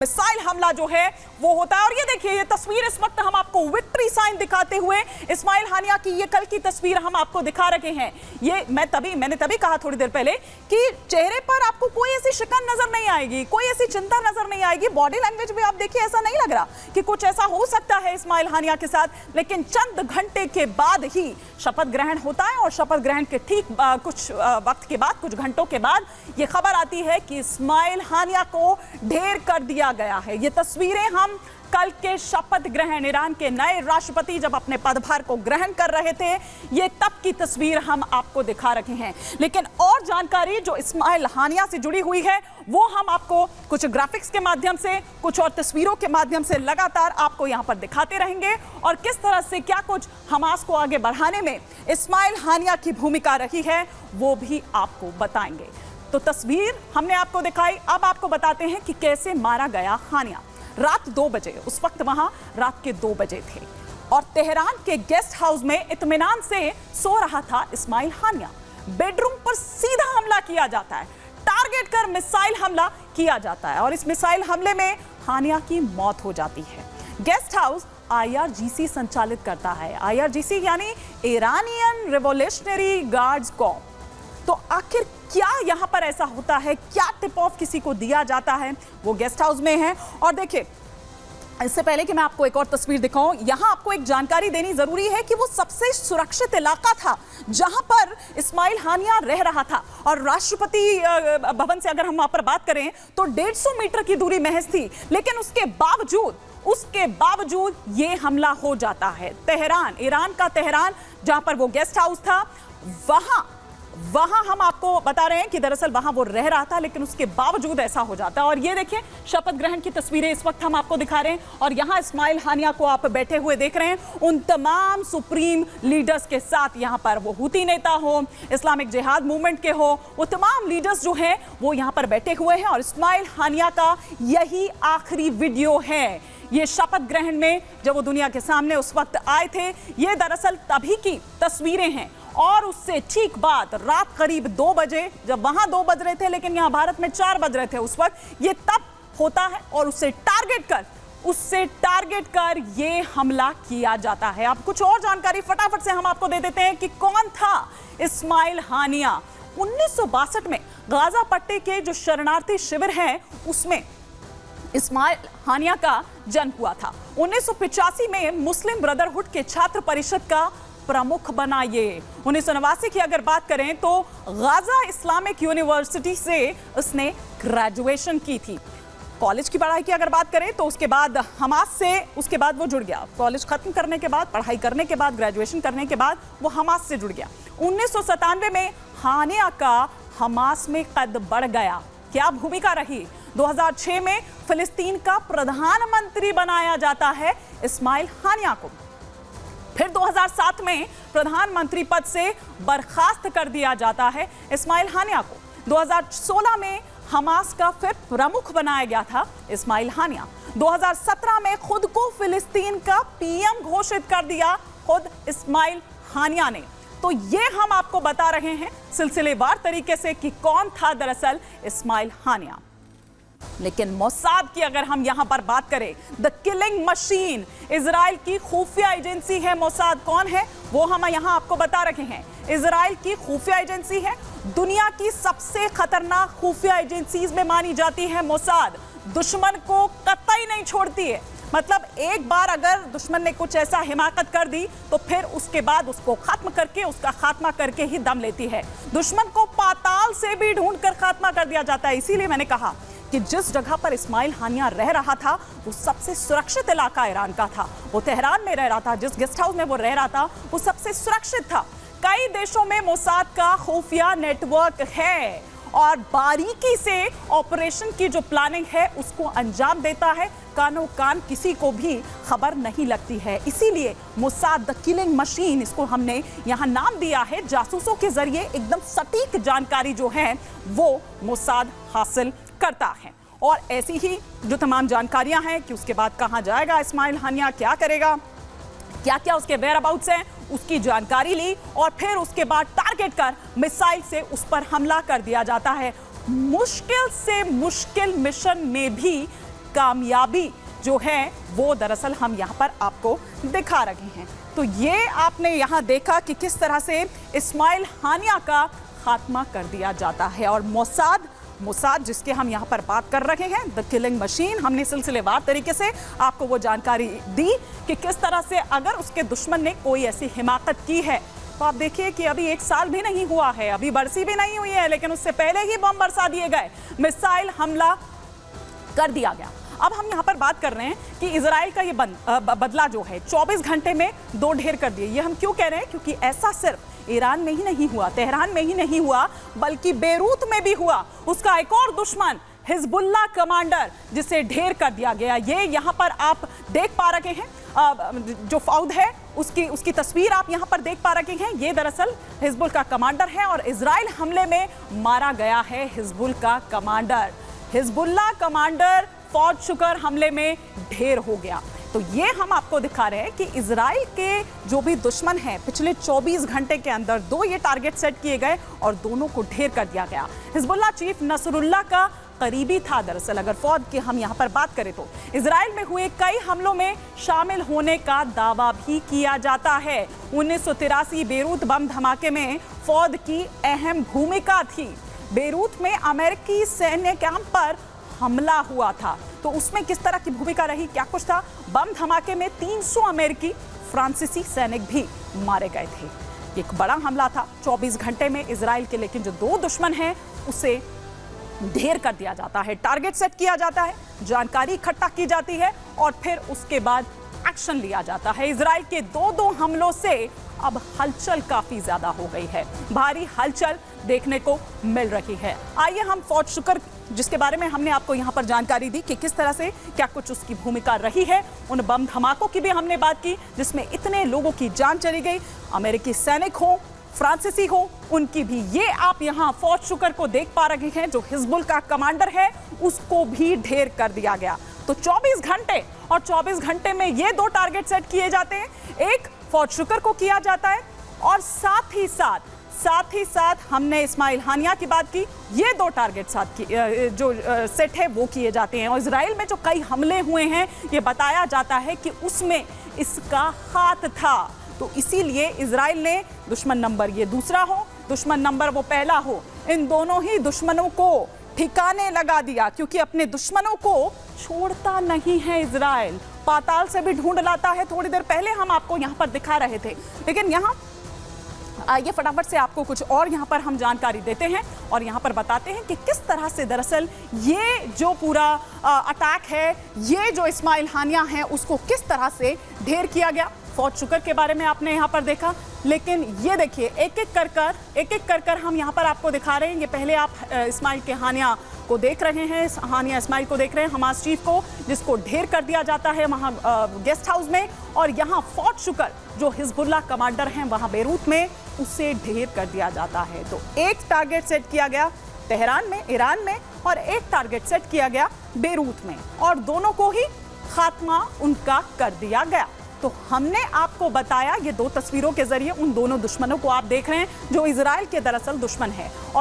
Missile हमला जो है वो होता है। और ये देखिए, ये तस्वीर इस वक्त हम आपको विक्ट्री साइन दिखाते हुए इस्माइल हानिया की ये कल की तस्वीर हम आपको दिखा रहे हैं। ये मैंने तभी कहा थोड़ी देर पहले कि चेहरे पर आपको कोई ऐसी शिकन नजर नहीं आएगी, कोई ऐसी चिंता नजर नहीं आएगी। बॉडी लैंग्वेज में आप देखिए, ऐसा नहीं लग रहा कि कुछ ऐसा हो सकता है इस्माइल हानिया के साथ। लेकिन चंद घंटे के बाद ही शपथ ग्रहण होता है और शपथ ग्रहण के ठीक कुछ वक्त के बाद, कुछ घंटों के बाद ये खबर आती है कि इस्माइल हानिया को ढेर कर दिया गया है। ये तस्वीरें हम कल के शपथ ग्रहण, ईरान के नए राष्ट्रपति जब अपने पदभार को ग्रहण कर रहे थे, ये तब की तस्वीर हम आपको दिखा रहे हैं। लेकिन और जानकारी जो इस्माइल हानिया से जुड़ी हुई है वो हम आपको कुछ ग्राफिक्स के माध्यम से, कुछ और तस्वीरों के माध्यम से लगातार आपको यहां पर दिखाते रहेंगे। और किस तरह से क्या कुछ हमास को आगे बढ़ाने में इस्माइल हानिया की भूमिका रही है वो भी आपको बताएंगे। तो तस्वीर हमने आपको दिखाई, अब आपको बताते हैं कि कैसे मारा गया हानिया। रात 2 बजे, उस वक्त वहां रात के 2 बजे थे और तेहरान के गेस्ट हाउस में इत्मीनान से सो रहा था इस्माइल हानिया। बेडरूम पर सीधा हमला किया जाता है, टारगेट कर मिसाइल हमला किया जाता है और इस मिसाइल हमले में हानिया की मौत हो जाती है। गेस्ट हाउस IRGC संचालित करता है। IRGC यानी ईरानियन रिवोल्यूशनरी गार्ड्स कॉर्प्स। तो आखिर क्या यहां पर ऐसा होता है, क्या टिप ऑफ किसी को दिया जाता है, वो गेस्ट हाउस में है। और देखिए, इससे पहले कि मैं आपको एक और तस्वीर दिखाऊं, यहां आपको एक जानकारी देनी जरूरी है कि वो सबसे सुरक्षित इलाका था जहां पर इस्माइल हानिया रह रहा था। और राष्ट्रपति भवन से अगर हम वहां पर बात करें तो 150 मीटर की दूरी महज थी। लेकिन उसके बावजूद ये हमला हो जाता है। तेहरान, ईरान का तेहरान, जहां पर वो गेस्ट हाउस था, वहां हम आपको बता रहे हैं कि दरअसल वहां वो रह रहा था, लेकिन उसके बावजूद ऐसा हो जाता है। और ये देखिए, शपथ ग्रहण की तस्वीरें इस वक्त हम आपको दिखा रहे हैं और यहां इस्माइल हानिया को आप बैठे हुए देख रहे हैं उन तमाम सुप्रीम लीडर्स के साथ। यहां पर वो हुती नेता हो, इस्लामिक जिहाद मूवमेंट के हो, वो तमाम लीडर्स जो हैं वो यहां पर बैठे हुए हैं। और इस्माइल हानिया का यही आखिरी वीडियो है, ये शपथ ग्रहण में जब वो दुनिया के सामने उस वक्त आए थे। ये दरअसल तभी की तस्वीरें हैं और उससे ठीक बाद रात करीब 2 बजे, जब वहां 2 बज रहे थे लेकिन यहां भारत में 4 बज रहे थे उस वक्त, ये तब होता है और उससे टारगेट कर ये हमला किया जाता है। अब कुछ और जानकारी फटाफट से हम आपको दे देते हैं कि कौन था इस्माइल हानिया। 1962 में गाजा पट्टी के जो शरणार्थी शिविर हैं उसमें इस्माइल हानिया का जन्म हुआ था। 1985 में मुस्लिम ब्रदरहुड के छात्र परिषद का प्रमुख बना ये। 1989 की अगर बात करें तो गाजा इस्लामिक यूनिवर्सिटी से उसने ग्रेजुएशन की थी। कॉलेज की पढ़ाई की अगर बात करें तो उसके बाद हमास से उसके बाद वो जुड़ गया। कॉलेज खत्म करने के बाद, पढ़ाई करने के बाद, ग्रेजुएशन करने के बाद वो हमास से जुड़ गया। 1997 में हानिया का हमास में कद बढ़ गया। क्या भूमिका रही? 2006 में फिलिस्तीन का प्रधानमंत्री बनाया जाता है इस्माइल हानिया को। फिर 2007 में प्रधानमंत्री पद से बर्खास्त कर दिया जाता है इस्माइल हानिया को। 2016 में हमास का फिर प्रमुख बनाया गया था इस्माइल हानिया। 2017 में खुद को फिलिस्तीन का PM घोषित कर दिया खुद इस्माइल हानिया ने। तो ये हम आपको बता रहे हैं सिलसिलेवार तरीके से कि कौन था दरअसल इस्माइल हानिया। लेकिन मोसाद की अगर हम यहां पर बात करें, द किलिंग मशीन, इजराइल की खुफिया एजेंसी है मोसाद। कौन है वो हम यहां आपको बता रहे हैं। इजराइल की खुफिया एजेंसी है, दुनिया की सबसे खतरनाक खुफिया एजेंसीज में मानी जाती है मोसाद। दुश्मन को कतई नहीं छोड़ती है। मतलब एक बार अगर दुश्मन ने कुछ ऐसा हिमाकत कर दी तो फिर उसके बाद उसको खत्म करके, उसका खात्मा करके ही दम लेती है। दुश्मन को पाताल से भी ढूंढकर खात्मा कर दिया जाता है। इसीलिए मैंने कहा कि जिस जगह पर इस्माइल हानिया रह रहा था वो सबसे सुरक्षित इलाका ईरान का था। वो तेहरान में रह रहा था, जिस गेस्ट हाउस में वो रह रहा था वो सबसे सुरक्षित था। कई देशों में मोसाद का खुफिया नेटवर्क है और बारीकी से ऑपरेशन की जो प्लानिंग है उसको अंजाम देता है। कानो कान किसी को भी खबर नहीं लगती है। इसीलिए मोसाद द किलिंग मशीन, इसको हमने यहाँ नाम दिया है। जासूसों के जरिए एकदम सटीक जानकारी जो है वो मोसाद हासिल करता है। और ऐसी ही जो तमाम जानकारियां हैं कि उसके बाद कहां जाएगा इस्माइल हानिया, क्या करेगा, क्या क्या उसके वेयर अबाउट्स हैं, उसकी जानकारी ली और फिर उसके बाद टारगेट कर मिसाइल से उस पर हमला कर दिया जाता है। मुश्किल से मुश्किल मिशन में भी कामयाबी जो है वो दरअसल हम यहाँ पर आपको दिखा रहे हैं। तो ये आपने यहाँ देखा कि किस तरह से इस्माइल हानिया का खात्मा कर दिया जाता है। और मोसाद जिसके हम यहाँ पर बात कर रहे हैं, द किलिंग मशीन, हमने सिलसिलेवार तरीके से आपको वो जानकारी दी कि किस तरह से अगर उसके दुश्मन ने कोई ऐसी हिमाकत की है तो आप देखिए कि अभी 1 साल भी नहीं हुआ है, अभी बरसी भी नहीं हुई है, लेकिन उससे पहले ही बम बरसा दिए गए, मिसाइल हमला कर दिया गया। अब हम यहाँ पर बात कर रहे हैं कि इजराइल का ये बदला जो है 24 घंटे में 2 ढेर कर दिए। ये हम क्यों कह रहे हैं? क्योंकि ऐसा सिर्फ ईरान में ही नहीं हुआ, तेहरान में ही नहीं हुआ, बल्कि बेरूत में भी हुआ। उसका एक और दुश्मन हिजबुल्लाह कमांडर जिसे ढेर कर दिया गया, ये यहाँ पर आप देख पा रहे हैं। जो फौद है उसकी तस्वीर आप यहाँ पर देख पा रहे हैं। ये दरअसल हिजबुल का कमांडर है और इजराइल हमले में मारा गया है हिजबुल का कमांडर। हिजबुल्लाह कमांडर फौज शुक्र हमले में ढेर हो गया। तो ये हम आपको दिखा रहे हैं कि इजराइल के जो भी दुश्मन हैं, पिछले 24 घंटे के अंदर 2 ये टारगेट सेट किए गए और दोनों को ढेर कर दिया गया। हिजबुल्लाह चीफ नसरुल्लाह का करीबी था दरअसल। अगर फौज की हम यहाँ पर बात करें तो इजराइल में हुए कई हमलों में शामिल होने का दावा भी किया जाता है। 1983 बेरूत बम धमाके में फौज की अहम भूमिका थी। बेरूत में अमेरिकी सैन्य कैंप पर हमला हुआ था, तो उसमें किस तरह की भूमिका रही, क्या कुछ था? बम धमाके में 300 अमेरिकी फ्रांसीसी सैनिक भी मारे गए थे। एक बड़ा हमला था 24 घंटे में इजराइल के, लेकिन जो 2 दुश्मन हैं उसे ढेर कर दिया जाता है, टारगेट सेट किया जाता है, जानकारी इकट्ठा की जाती है और फिर उसके बाद एक्शन लिया जाता है। इजराइल के 2 हमलों से अब हलचल काफी ज्यादा हो गई है, भारी हलचल देखने को मिल रही है। आइए हम फौज शुक्र, जिसके बारे में हमने आपको यहाँ पर जानकारी दी कि किस तरह से क्या कुछ उसकी भूमिका रही है, उन बम धमाकों की भी हमने बात की जिसमें इतने लोगों की जान चली गई, अमेरिकी सैनिक हो, फ्रांसीसी हो, उनकी भी। ये आप यहाँ फौज शुक्र को देख पा रहे हैं, जो हिजबुल का कमांडर है उसको भी ढेर कर दिया गया। तो 24 घंटे और 24 घंटे में ये 2 टारगेट सेट किए जाते हैं, एक फौज शुक्र को किया जाता है और साथ ही साथ हमने इस्माइल हानिया की बात की, ये 2 टारगेट जो सेट है वो किए जाते हैं। और इजराइल में जो कई हमले हुए हैं ये बताया जाता है कि उसमें इसका हाथ था। तो इसीलिए इजराइल ने दुश्मन नंबर ये दूसरा हो, दुश्मन नंबर वो पहला हो, इन दोनों ही दुश्मनों को ठिकाने लगा दिया, क्योंकि अपने दुश्मनों को छोड़ता नहीं है इजराइल, पाताल से भी ढूंढ लाता है। थोड़ी देर पहले हम आपको यहाँ पर दिखा रहे थे, लेकिन यहाँ आइए फटाफट से आपको कुछ और यहाँ पर हम जानकारी देते हैं और यहाँ पर बताते हैं कि किस तरह से दरअसल ये जो पूरा अटैक है, ये जो इस्माइल हानिया है उसको किस तरह से ढेर किया गया। फौज शुक्र के बारे में आपने यहाँ पर देखा, लेकिन ये देखिए एक एक कर हम यहाँ पर आपको दिखा रहे हैं। ये पहले आप इस्माइल के हानिया को देख रहे हैं, हानिया इस्माइल को देख रहे हैं, हमास चीफ को, जिसको ढेर कर दिया जाता है वहाँ गेस्ट हाउस में। और यहाँ फौज शुक्र जो हिजबुल्लाह कमांडर हैं वहाँ बेरूत में, उसे ढेर कर दिया जाता है। तो एक टारगेट सेट किया गया तेहरान में, ईरान में, और एक टारगेट सेट किया गया बेरूत में, और दोनों को ही खात्मा उनका कर दिया गया। तो हमने आपको बताया, ये 2 तस्वीरों के जरिए उन दोनों दुश्मनों को आप देख रहे हैं जो इजराइल के दरअसल दुश्मन है।